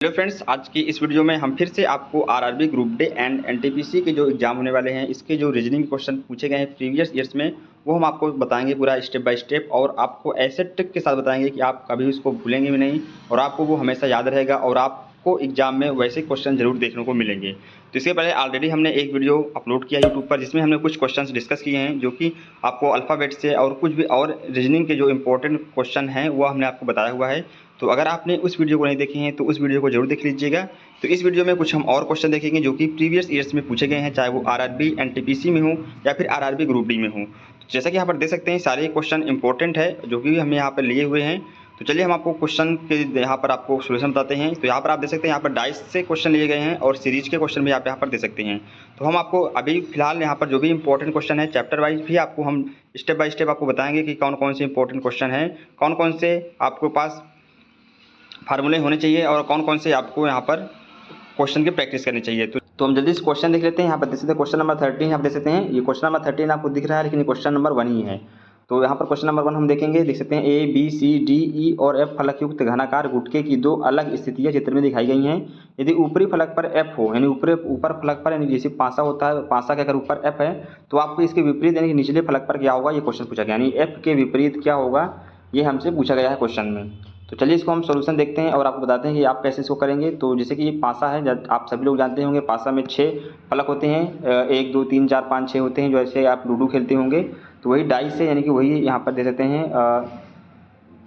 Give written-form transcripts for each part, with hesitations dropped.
Hello friends, आज की इस वीडियो में हम फिर से आपको RRB group D and NTPC के जो एग्जाम होने वाले हैं, इसके जो रीजनिंग क्वेश्चन पूछे गए हैं प्रीवियस ईयर्स में, वो हम आपको बताएंगे पूरा स्टेप बाय स्टेप। और आपको ऐसे ट्रिक के साथ बताएंगे कि आप कभी उसको भूलेंगे भी नहीं और आपको वो हमेशा याद रहेगा और आपको एग्जाम में वैसे क्वेश्चन जरूर देखने को मिलेंगे। तो इसके पहले ऑलरेडी हमने एक वीडियो अपलोड किया यूट्यूब पर, जिसमें हमने कुछ क्वेश्चन डिस्कस किए हैं जो कि आपको अल्फ़ाबेट से और कुछ भी और रीजनिंग के जो इंपॉर्टेंट क्वेश्चन हैं वो हमने आपको बताया हुआ है। तो अगर आपने उस वीडियो को नहीं देखे हैं तो उस वीडियो को जरूर देख लीजिएगा। तो इस वीडियो में कुछ हम और क्वेश्चन देखेंगे जो कि प्रीवियस ईयर्स में पूछे गए हैं, चाहे वो आरआरबी एनटीपीसी में हो या फिर आरआरबी ग्रुप डी में हो। तो जैसा कि यहाँ पर देख सकते हैं, सारे क्वेश्चन इंपॉर्टेंट है जो कि हमने यहाँ पर लिए हुए हैं। तो चलिए हम आपको क्वेश्चन के यहाँ पर आपको सोल्यूशन बताते हैं। तो यहाँ पर आप देख सकते हैं, यहाँ पर डाइस से क्वेश्चन लिए गए हैं और सीरीज के क्वेश्चन भी आप यहाँ पर दे सकते हैं। तो हम आपको अभी फिलहाल यहाँ पर जो भी इंपॉर्टेंट क्वेश्चन है चैप्टर वाइज भी आपको हम स्टेप बाय स्टेप आपको बताएंगे कि कौन कौन से इंपॉर्टेंट क्वेश्चन हैं, कौन कौन से आपके पास फार्मूले होने चाहिए और कौन कौन से आपको यहाँ पर क्वेश्चन की प्रैक्टिस करनी चाहिए। तो हम जल्दी से क्वेश्चन देख लेते हैं। यहाँ पर देख सकते हैं क्वेश्चन नंबर 13 यहाँ पर देख सकते हैं। ये क्वेश्चन नंबर 13 आपको दिख रहा है, लेकिन ये क्वेश्चन नंबर 1 ही है। तो यहाँ पर क्वेश्चन नंबर 1 हम देखेंगे, देख सकते हैं A B C D E और एफ फलक युक्त घनाकार गुटके की दो अलग स्थितियाँ चित्र में दिखाई गई हैं। यदि ऊपरी फलक पर एफ हो, यानी ऊपर फलक पर, यानी जैसे पासा होता है, पासा के अगर ऊपर एफ है तो आपको इसके विपरीत यानी निचले फलक पर क्या होगा, ये क्वेश्चन पूछा गया। यानी एफ के विपरीत क्या होगा, ये हमसे पूछा गया है क्वेश्चन में। तो चलिए इसको हम सॉल्यूशन देखते हैं और आपको बताते हैं कि आप कैसे इसको करेंगे। तो जैसे कि ये पासा है, आप सभी लोग जानते होंगे पासा में 6 फलक होते हैं, 1 2 3 4 5 6 होते हैं, जैसे आप लूडो खेलते होंगे। तो वही डाइस है, यानी कि वही यहाँ पर दे सकते हैं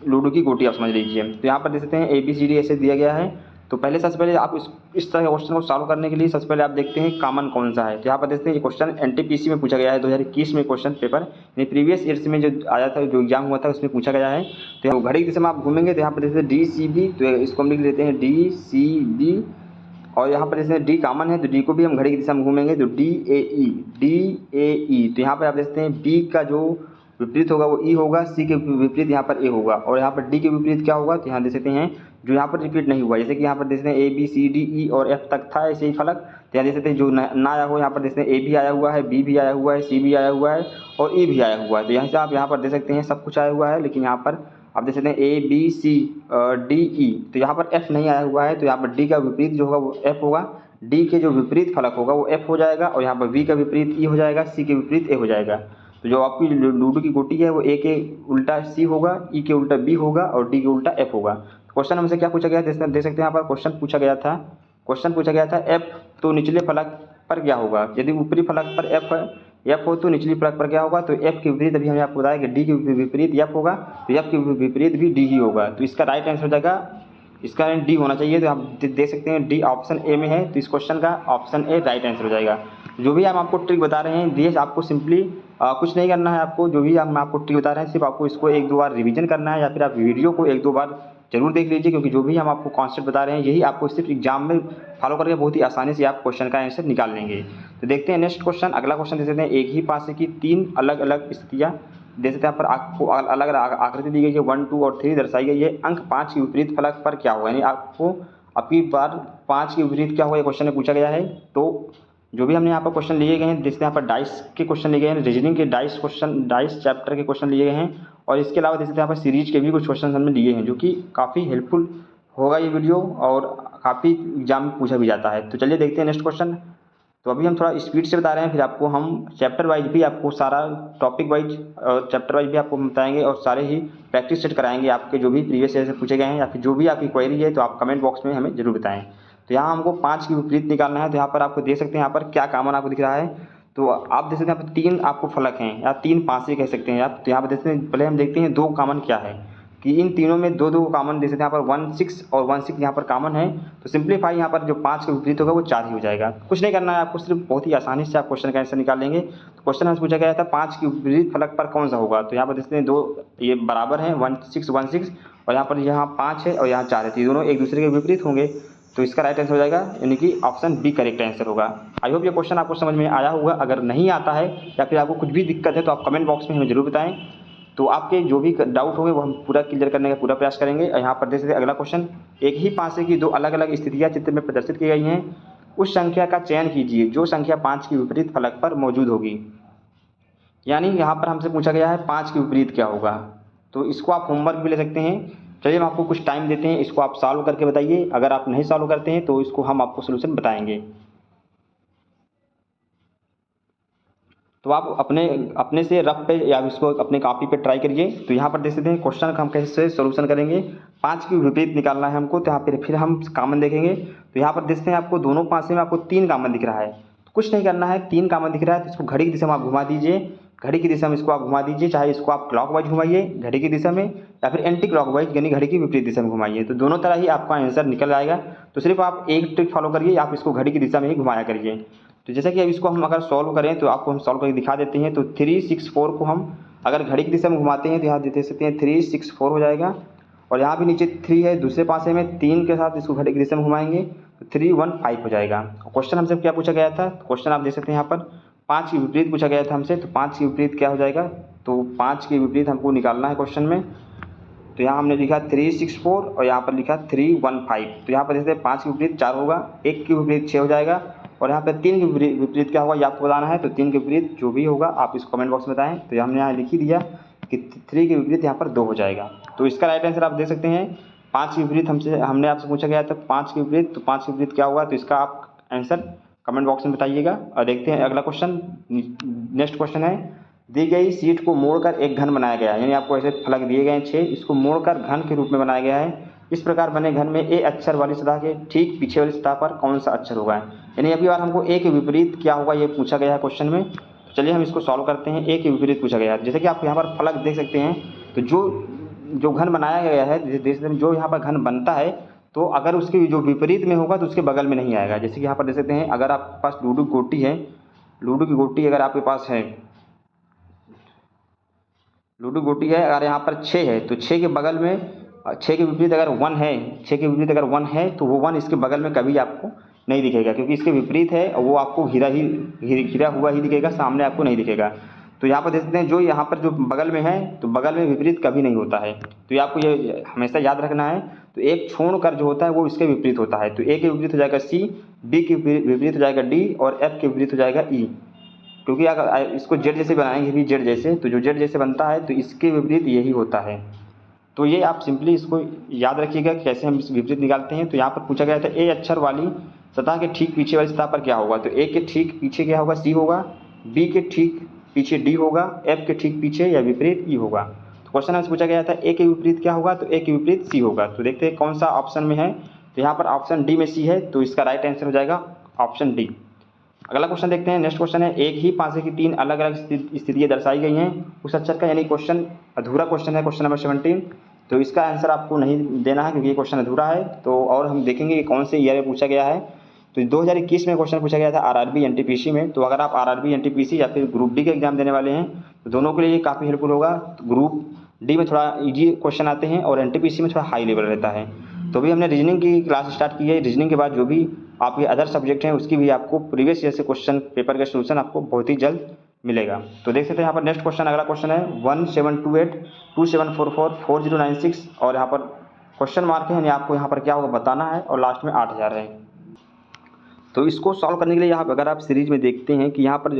लूडो की गोटी आप समझ लीजिए। तो यहाँ पर दे सकते हैं ए बी सी डी ऐसे दिया गया है। तो सबसे पहले आप इस तरह के क्वेश्चन को सॉल्व करने के लिए सबसे पहले आप देखते हैं कॉमन कौन सा है। तो यहाँ पर देखते हैं ये क्वेश्चन एनटीपीसी में पूछा गया है 2021 में क्वेश्चन पेपर, यानी प्रीवियस ईयर्स में जो आया था, जो एग्जाम हुआ था उसमें पूछा गया है। तो घड़ी की दिशा में आप घूमेंगे तो यहाँ पर देखते हैं डी सी बी, तो इसको हम लिख लेते हैं डी सी बी। और यहाँ पर जैसे डी कॉमन है तो डी को भी हम घड़ी की दिशा में घूमेंगे तो डी ए ई। तो यहाँ पर आप देखते हैं बी का जो विपरीत होगा वो ई होगा, सी के विपरीत यहाँ पर ए होगा, और यहाँ पर डी के विपरीत क्या होगा, तो यहाँ देख सकते हैं जो यहाँ पर रिपीट नहीं हुआ, जैसे कि यहाँ पर देख सकते हैं A B C D E और एफ तक था ऐसे ही फलक। तो यहाँ देख सकते हैं जो ना आया हो, यहाँ पर देख सकते हैं ए भी आया हुआ है, बी भी आया हुआ है, सी भी आया हुआ है और ई भी आया हुआ है। तो यहाँ से आप यहाँ पर देख सकते हैं सब कुछ आया हुआ है, लेकिन यहाँ पर आप देख सकते हैं A B C D E, तो यहाँ पर एफ नहीं आया हुआ है। तो यहाँ पर डी का विपरीत जो होगा वो एफ होगा, डी के जो विपरीत फलक होगा वो एफ हो जाएगा, और यहाँ पर बी का विपरीत ई हो जाएगा, सी के विपरीत ए हो जाएगा। तो जो आपकी लूडो की गोटी है वो ए के उल्टा सी होगा, ई के उल्टा बी होगा और डी के उल्टा एफ होगा। क्वेश्चन हमसे क्या पूछा गया, देख सकते हैं यहाँ पर क्वेश्चन पूछा गया था एफ, तो निचले फलक पर क्या होगा। यदि ऊपरी फलक पर एफ हो तो निचली फलक पर क्या होगा, तो एफ के विपरीत अभी हमने आपको बताया कि डी के विपरीत एफ होगा, तो एफ के विपरीत भी डी ही होगा। तो इसका राइट आंसर हो जाएगा, इसका डी होना चाहिए। तो आप देख सकते हैं डी ऑप्शन ए में है, तो इस क्वेश्चन का ऑप्शन ए राइट आंसर हो जाएगा। जो भी हम आपको ट्रिक बता रहे हैं ये आपको सिंपली कुछ नहीं करना है। आपको जो भी हम आपको ट्रिक बता रहे हैं सिर्फ आपको इसको 1-2 बार रिवीजन करना है, या फिर आप वीडियो को 1-2 बार जरूर देख लीजिए, क्योंकि जो भी हम आपको कॉन्सेप्ट बता रहे हैं यही आपको सिर्फ एग्जाम में फॉलो करके बहुत ही आसानी से आप क्वेश्चन का आंसर निकाल लेंगे। तो देखते हैं नेक्स्ट क्वेश्चन, अगला क्वेश्चन देख सकते हैं एक ही पासे की 3 अलग अलग स्थितियाँ देख सकते हैं। यहाँ पर आपको अलग अलग आकृति दी गई है, 1 2 और 3 दर्शाई गई है। अंक 5 के विपरीत फलक पर क्या होगा, यानी आपको आपकी बार 5 के विपरीत क्या होगा ये क्वेश्चन में पूछा गया है। तो जो भी हमने यहाँ पर क्वेश्चन लिए गए हैं, जैसे यहाँ पर डाइस के क्वेश्चन लिए गए हैं, रीजनिंग के डाइस चैप्टर के क्वेश्चन लिए गए हैं, और इसके अलावा जैसे यहाँ पर सीरीज के भी कुछ क्वेश्चन हमने लिए हैं, जो कि काफ़ी हेल्पफुल होगा ये वीडियो और काफ़ी एग्जाम में पूछा भी जाता है। तो चलिए देखते हैं नेक्स्ट क्वेश्चन। तो अभी हम थोड़ा स्पीड से बता रहे हैं, फिर आपको हम चैप्टर वाइज भी आपको सारा टॉपिक वाइज और चैप्टर वाइज भी आपको बताएंगे, और सारे ही प्रैक्टिस सेट कराएंगे आपके जो भी प्रीवियस ईयर से पूछे गए हैं, या फिर जो भी आपकी क्वेरी है तो आप कमेंट बॉक्स में हमें जरूर बताएं। तो यहाँ हमको 5 की विपरीत निकालना है। तो यहाँ पर आपको देख सकते हैं यहाँ पर क्या कॉमन आपको दिख रहा है। तो आप देख सकते हैं यहाँ पर 3 आपको फलक हैं, या 3 पासे कह सकते हैं आप। तो यहाँ पर देखते हैं, पहले हम देखते हैं 2 कॉमन क्या है, कि इन तीनों में 2 कॉमन देख सकते हैं। यहाँ पर 1 6 और 1 6 यहाँ पर कॉमन है। तो सिंप्लीफाई यहाँ पर जो 5 के विपरीत होगा वो 4 ही हो जाएगा। कुछ नहीं करना है आपको, सिर्फ बहुत ही आसानी से आप क्वेश्चन का आंसर निकाल लेंगे। तो क्वेश्चन हमसे पूछा गया था 5 के विपरीत फलक पर कौन सा होगा। तो यहाँ पर देखते हैं 2 ये बराबर हैं, 1 6 1 6, और यहाँ पर 5 है और यहाँ 4 है, तो ये दोनों एक दूसरे के विपरीत होंगे। तो इसका राइट आंसर हो जाएगा, यानी कि ऑप्शन बी करेक्ट आंसर होगा। आई होप ये क्वेश्चन आपको समझ में आया होगा। अगर नहीं आता है या फिर आपको कुछ भी दिक्कत है तो आप कमेंट बॉक्स में हमें जरूर बताएं। तो आपके जो भी डाउट होंगे वो हम पूरा क्लियर करने का पूरा प्रयास करेंगे। यहाँ पर देख सकते हैं अगला क्वेश्चन, एक ही पासे की 2 अलग अलग स्थितियाँ चित्र में प्रदर्शित की गई हैं। उस संख्या का चयन कीजिए जो संख्या 5 के विपरीत फलक पर मौजूद होगी। यानी यहाँ पर हमसे पूछा गया है 5 के विपरीत क्या होगा। तो इसको आप होमवर्क भी ले सकते हैं चलिए हम आपको कुछ टाइम देते हैं, इसको आप सॉल्व करके बताइए। अगर आप नहीं सॉल्व करते हैं तो इसको हम आपको सोल्यूशन बताएंगे। तो आप अपने अपने से रफ पे या इसको अपने कॉपी पे ट्राई करिए। तो यहाँ पर देख सकते हैं क्वेश्चन का हम कैसे सोल्यूशन करेंगे। 5 की विपरीत निकालना है हमको, तो यहाँ पर फिर हम कॉमन देखेंगे। तो यहाँ पर देखते हैं आपको दोनों पासे में आपको 3 कॉमन दिख रहा है, तो कुछ नहीं करना है। 3 कॉमन दिख रहा है तो इसको घड़ी की दिशा में आप घुमा दीजिए। घड़ी की दिशा में इसको आप घुमा दीजिए, चाहे इसको आप क्लॉकवाइज घुमाइए घड़ी की दिशा में, या फिर एंटी क्लॉकवाइज यानी घड़ी की विपरीत दिशा में घुमाइए। तो दोनों तरह ही आपका आंसर निकल आएगा। तो सिर्फ आप एक ट्रिक फॉलो करिए, आप इसको घड़ी की दिशा में ही घुमाया करिए। तो जैसा कि अब इसको हम अगर सॉल्व करें तो आपको हम सॉल्व करके दिखा देते हैं। तो 364 को हम अगर घड़ी की दिशा में घुमाते हैं तो यहाँ देख सकते हैं 364 हो जाएगा। और यहाँ भी नीचे 3 है, दूसरे पासे में 3 के साथ इसको घड़ी की दिशा में घुमाएंगे तो 315 हो जाएगा। क्वेश्चन हमसे क्या पूछा गया था, क्वेश्चन आप देख सकते हैं यहाँ पर 5 की विपरीत पूछा गया था हमसे। तो 5 की विपरीत क्या हो जाएगा, तो 5 की विपरीत हमको निकालना है क्वेश्चन में। तो यहाँ हमने लिखा 364 और यहाँ पर लिखा 315। तो यहाँ पर जैसे 5 की विपरीत 4 होगा, 1 की विपरीत 6 हो जाएगा, और यहाँ पर 3 की विपरीत क्या होगा ये आपको बताना है। तो 3 के विपरीत जो भी होगा आप इसको कमेंट बॉक्स में बताएं। तो हमने यहाँ लिख ही दिया कि 3 के विपरीत यहाँ पर 2 हो जाएगा। तो इसका राइट आंसर आप देख सकते हैं। 5 की विपरीत हमने आपसे पूछा गया था 5 की विपरीत, तो 5 की विपरीत क्या होगा, तो इसका आप आंसर कमेंट बॉक्स में बताइएगा। और देखते हैं अगला क्वेश्चन। नेक्स्ट क्वेश्चन है, दी गई शीट को मोड़कर एक घन बनाया गया है, यानी आपको ऐसे फलक दिए गए हैं 6, इसको मोड़कर घन के रूप में बनाया गया है। इस प्रकार बने घन में ए अक्षर वाली सतह के ठीक पीछे वाली सतह पर कौन सा अक्षर होगा, यानी अभी बार हमको ए के विपरीत क्या होगा ये पूछा गया है क्वेश्चन में। तो चलिए हम इसको सॉल्व करते हैं। ए के विपरीत पूछा गया है, जैसे कि आप यहाँ पर फलक देख सकते हैं। तो जो घन बनाया गया है, देख सकते हैं जो यहाँ पर घन बनता है, तो अगर उसके जो विपरीत में होगा तो उसके बगल में नहीं आएगा। जैसे कि यहाँ पर देख सकते हैं, अगर आपके पास लूडो की गोटी है, लूडो की गोटी अगर आपके पास है, लूडो गोटी है, अगर यहाँ पर 6 है तो 6 के बगल में 6 के विपरीत अगर 1 है, 6 के विपरीत अगर 1 है तो वो 1 इसके बगल में कभी आपको नहीं दिखेगा, क्योंकि इसके विपरीत है और वो आपको घिरा हुआ ही दिखेगा, सामने आपको नहीं दिखेगा। तो यहाँ पर देख सकते हैं जो यहाँ पर जो बगल में है तो बगल में विपरीत कभी नहीं होता है। तो ये आपको ये हमेशा याद रखना है। तो एक छोड़कर जो होता है वो इसके विपरीत होता है। तो ए के विपरीत हो जाएगा सी, बी के विपरीत हो जाएगा डी, और एफ के विपरीत हो जाएगा ई। क्योंकि अगर इसको जेड जैसे बनाएंगे भी जेड जैसे, तो जो जेड जैसे बनता है तो इसके विपरीत यही होता है। तो ये आप सिंपली इसको याद रखिएगा कैसे हम इस विपरीत निकालते हैं। तो यहाँ पर पूछा गया था ए अक्षर वाली सतह के ठीक पीछे वाली सतह पर क्या होगा, तो ए के ठीक पीछे क्या होगा, सी होगा, बी के ठीक पीछे डी होगा, एफ के ठीक पीछे या विपरीत ई होगा। तो क्वेश्चन हमसे पूछा गया था ए के विपरीत क्या होगा, तो ए के विपरीत सी होगा। तो देखते हैं कौन सा ऑप्शन में है। तो यहाँ पर ऑप्शन डी में सी है, तो इसका राइट आंसर हो जाएगा ऑप्शन डी। अगला क्वेश्चन देखते हैं। नेक्स्ट क्वेश्चन है, एक ही पासे की 3 अलग अलग स्थितियाँ दर्शाई गई हैं उस अक्षर का, यानी क्वेश्चन अधूरा क्वेश्चन है, क्वेश्चन नंबर 17। तो इसका आंसर आपको नहीं देना है क्योंकि ये क्वेश्चन अधूरा है। तो और हम देखेंगे कि कौन से ईयर में पूछा गया है। तो 2021 में क्वेश्चन पूछा गया था आरआरबी एनटीपीसी में। तो अगर आप आरआरबी एनटीपीसी या फिर ग्रुप डी का एग्जाम देने वाले हैं तो दोनों के लिए ये काफ़ी हेल्पफुल होगा। तो ग्रुप डी में थोड़ा ईजी क्वेश्चन आते हैं और एनटीपीसी में थोड़ा हाई लेवल रहता है। तो अभी हमने रीजनिंग की क्लास स्टार्ट की है। रीजनिंग के बाद जो भी आपके अदर सब्जेक्ट हैं उसकी भी आपको प्रीवियस ईयर से क्वेश्चन पेपर का सोल्यूशन आपको बहुत ही जल्द मिलेगा। तो देख सकते हैं यहाँ पर नेक्स्ट क्वेश्चन, अगला क्वेश्चन है 172827444096 और यहाँ पर क्वेश्चन मार्क है, यानी आपको यहाँ पर क्या होगा बताना है, और लास्ट में 8000 है। तो इसको सॉल्व करने के लिए यहाँ अगर आप सीरीज में देखते हैं कि यहाँ पर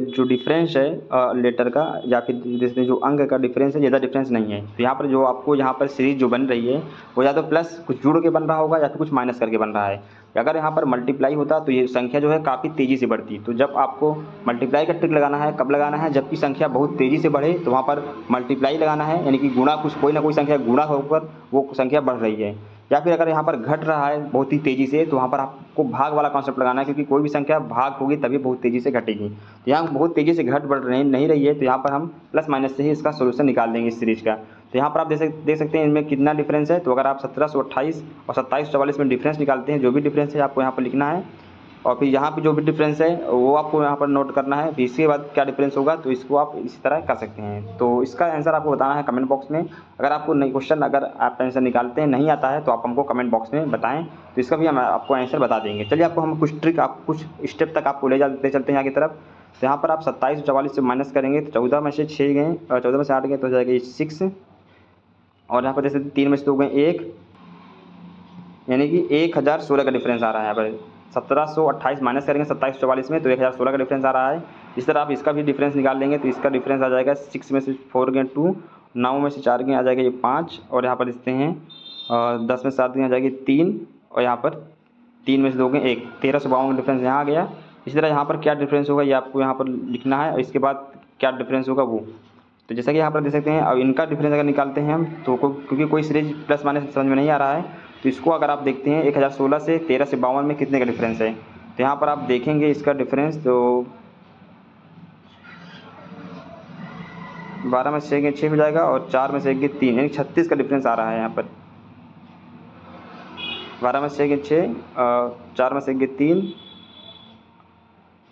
जो डिफरेंस है लेटर का या फिर जैसे जो अंक का डिफरेंस है, ज़्यादा डिफरेंस नहीं है। तो यहाँ पर जो आपको यहाँ पर सीरीज जो बन रही है वो या तो प्लस कुछ जुड़ के बन रहा होगा या फिर कुछ माइनस करके बन रहा है। अगर यहाँ पर मल्टीप्लाई होता तो ये संख्या जो है काफ़ी तेज़ी से बढ़ती। तो जब आपको मल्टीप्लाई का ट्रिक लगाना है कब लगाना है, जबकि संख्या बहुत तेज़ी से बढ़े तो वहाँ पर मल्टीप्लाई लगाना है, यानी कि गुणा कुछ कोई ना कोई संख्या गुणा होकर वो संख्या बढ़ रही है। या फिर अगर यहाँ पर घट रहा है बहुत ही तेज़ी से तो वहाँ पर आपको भाग वाला कॉन्सेप्ट लगाना है, क्योंकि कोई भी संख्या भाग होगी तभी बहुत तेज़ी से घटेगी। तो यहाँ बहुत तेज़ी से घट बढ़ नहीं रही है, तो यहाँ पर हम प्लस माइनस से ही इसका सोल्यूशन निकाल देंगे इस सीरीज का। तो यहाँ पर आप देख सकते हैं इनमें कितना डिफरेंस है। तो अगर आप 1728 और 2744 में डिफरेंस निकालते हैं, जो भी डिफरेंस है आपको यहाँ पर लिखना है, और फिर यहाँ पे जो भी डिफरेंस है वो आपको यहाँ पर नोट करना है। फिर इसके बाद क्या डिफरेंस होगा तो इसको आप इसी तरह कर सकते हैं। तो इसका आंसर आपको बताना है कमेंट बॉक्स में। अगर आपको नहीं क्वेश्चन अगर आप आंसर निकालते हैं नहीं आता है तो आप हमको कमेंट बॉक्स में बताएं, तो इसका भी हम आपको आंसर बता देंगे। चलिए आपको हम कुछ ट्रिक आप कुछ स्टेप तक आपको ले चलते हैं आगे तरफ। तो यहाँ पर आप 27 और 44 से माइनस करेंगे तो 14 में से 6 गए और 14 में से 8 गए तो हो जाएगा 6, और यहाँ पर जैसे 3 में से 2 गए 1, यानी कि 1016 का डिफरेंस आ रहा है। यहाँ पर 1728 माइनस करेंगे 2744 में तो 1016 का डिफरेंस आ रहा है। इस तरह आप इसका भी डिफरेंस निकाल लेंगे तो इसका डिफरेंस आ जाएगा 6 में से 4 गए 2 9 में से 4 गए आ जाएगा ये 5, और यहाँ पर देखते हैं 10 में 7 गए आ जाएगी 3, और यहाँ पर 3 में से 2 गए 1, 1352 का डिफरेंस यहाँ आ गया। इसी तरह यहाँ पर क्या डिफरेंस होगा ये आपको यहाँ पर लिखना है, और इसके बाद क्या डिफरेंस होगा वो। तो जैसा कि यहाँ पर देख सकते हैं, अब इनका डिफरेंस अगर निकालते हैं हम तो क्योंकि कोई सीरीज प्लस माइनस समझ में नहीं आ रहा है, तो इसको अगर आप देखते हैं 1016 से 13 से 52 में कितने का डिफरेंस है, तो यहाँ पर आप देखेंगे इसका डिफरेंस, तो 12 में से 1 गए 6 हो जाएगा, और 4 में से 1 गए 3, यानी 36 का डिफरेंस आ रहा है यहाँ पर। 12 में से 1 गए 6, 4 में से 1 गए 3,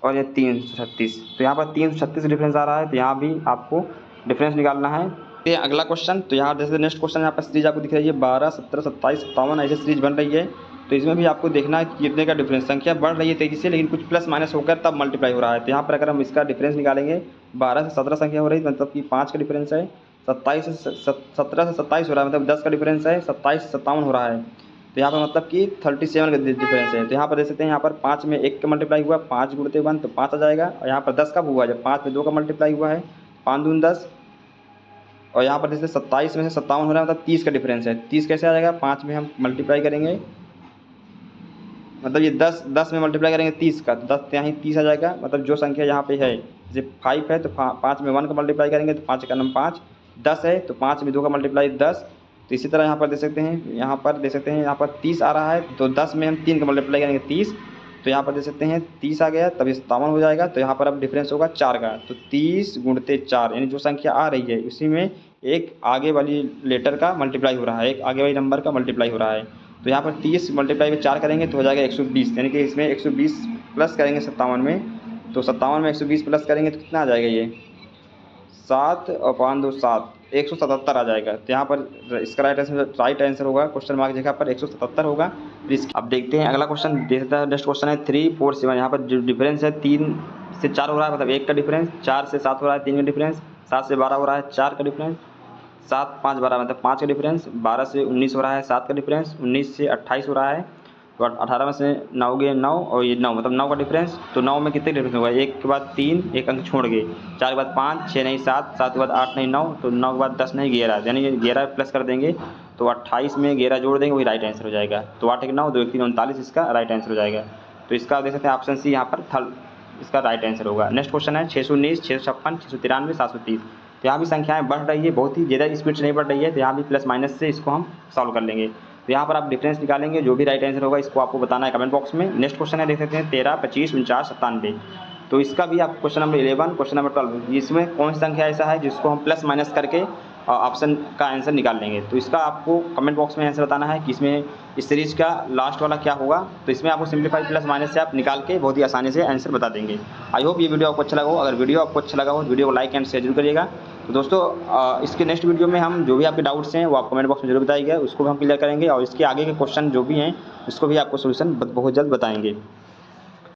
और ये 336, तो यहाँ पर 336 डिफरेंस आ रहा है। तो यहाँ भी आपको डिफरेंस निकालना है। ये अगला क्वेश्चन, तो यहाँ जैसे नेक्स्ट क्वेश्चन यहाँ पर सीरीज आपको दिख रही है 12, 17, 27, 57 ऐसे सीरीज बन रही है। तो इसमें भी आपको देखना है कि कितने का डिफरेंस, संख्या बढ़ रही है तेजी से, लेकिन कुछ प्लस माइनस होकर तब मल्टीप्लाई हो रहा है। तो यहाँ पर अगर हम इसका डिफरेंस निकालेंगे, 12 से 17 संख्या हो रही है मतलब कि 5 का डिफरेंस है, 17 से 27 हो रहा है मतलब 10 का डिफरेंस है, 27 से 57 हो रहा है, तो यहाँ पर मतलब कि 37 का डिफरेंस है। तो यहाँ पर देख सकते हैं, यहाँ पर 5 में 1 का मल्टीप्लाई हुआ, 5 गुणते 1 तो 5 आ जाएगा, और यहाँ पर 10 कब हुआ जब 5 में 2 का मल्टीप्लाई हुआ है, 5 दून 10, और यहाँ पर जैसे 27 में से 57 हो रहा है मतलब 30 का डिफरेंस है। 30 कैसे आ जाएगा, 5 में हम मल्टीप्लाई करेंगे, मतलब ये 10 में मल्टीप्लाई करेंगे 30 का, तो 10 यहाँ ही 30 आ जाएगा। मतलब जो संख्या यहाँ पे है, जैसे 5 है तो 5 में 1 का मल्टीप्लाई करेंगे तो 5 का नम 5, 10 है तो 5 में 2 का मल्टीप्लाई 10। तो इसी तरह यहाँ पर देख सकते हैं, यहाँ पर 30 आ रहा है, तो 10 में हम 3 का मल्टीप्लाई करेंगे 30, तो यहाँ पर देख सकते हैं 30 आ गया, तभी 57 हो जाएगा। तो यहाँ पर अब डिफरेंस होगा 4 का, तो 30 गुणते 4, यानी जो संख्या आ रही है उसी में एक आगे वाली लेटर का मल्टीप्लाई हो रहा है, एक आगे वाली नंबर का मल्टीप्लाई हो रहा है। तो यहाँ पर 30 मल्टीप्लाई में 4 करेंगे तो हो जाएगा 120, यानी कि इसमें 120 प्लस करेंगे 57 में, तो 57 में 120 प्लस करेंगे तो कितना आ जाएगा ये 7 और 5 2 7, 177 आ जाएगा। तो यहाँ पर इसका राइट आंसर होगा क्वेश्चन मार्क जगह पर 177 होगा। अब देखते हैं अगला क्वेश्चन, नेक्स्ट क्वेश्चन है 3 4 7। यहाँ पर जो डिफरेंस है 3 से 4 हो रहा है मतलब 1 का डिफरेंस, 4 से 7 हो रहा है 3 का डिफरेंस, 7 से 12 हो रहा है 4 का डिफरेंस, 7 5 12 मतलब 5 का डिफरेंस, 12 से 19 हो रहा है 7 का डिफरेंस, 19 से 28 हो रहा है, तो 18 में से 9 गए 9, और ये 9 मतलब 9 का डिफरेंस। तो 9 में कितने डिफरेंस होगा, 1 के बाद 3 एक अंक छोड़ गए, 4 के बाद 5 6 नहीं 7, 7 के बाद 8 नहीं 9, तो 9 के बाद 10 नहीं 11, यानी 11 प्लस कर देंगे तो 28 में 11 जोड़ देंगे, वही राइट आंसर हो जाएगा। तो 8 1 9 2 1 3 39 इसका राइट आंसर हो जाएगा। तो इसका देख सकते हैं ऑप्शन सी यहाँ पर थर्ड इसका राइट आंसर होगा। नेक्स्ट क्वेश्चन है 619 656 693 730। तो यहाँ भी संख्याएं बढ़ रही है, बहुत ही ज़्यादा स्पीड से नहीं बढ़ रही है, तो यहाँ भी प्लस माइनस से इसको हम सॉल्व कर लेंगे। तो यहाँ पर आप डिफरेंस निकालेंगे, जो भी राइट आंसर होगा इसको आपको बताना है कमेंट बॉक्स में। नेक्स्ट क्वेश्चन है देख सकते हैं 13 25 49 97। तो इसका भी आप क्वेश्चन नंबर 11 क्वेश्चन नंबर 12 इसमें कौन सी संख्या ऐसा है जिसको हम प्लस माइनस करके ऑप्शन का आंसर निकाल लेंगे। तो इसका आपको कमेंट बॉक्स में आंसर बताना है कि इसमें इस सीरीज का लास्ट वाला क्या होगा। तो इसमें आपको सिंप्लीफाई प्लस माइनस से आप निकाल के बहुत ही आसानी से आंसर बता देंगे। आई होप ये वीडियो आपको अच्छा लगा हो। अगर वीडियो आपको अच्छा लगा हो तो वीडियो को लाइक एंड शेयर जरूर करिएगा। तो दोस्तों इसके नेक्स्ट वीडियो में हम जो भी आपके डाउट्स हैं वो आप कमेंट बॉक्स में जरूर बताइएगा, उसको भी हम क्लियर करेंगे, और इसके आगे के क्वेश्चन जो भी हैं उसको भी आपको सोल्यूशन बहुत जल्द बताएंगे।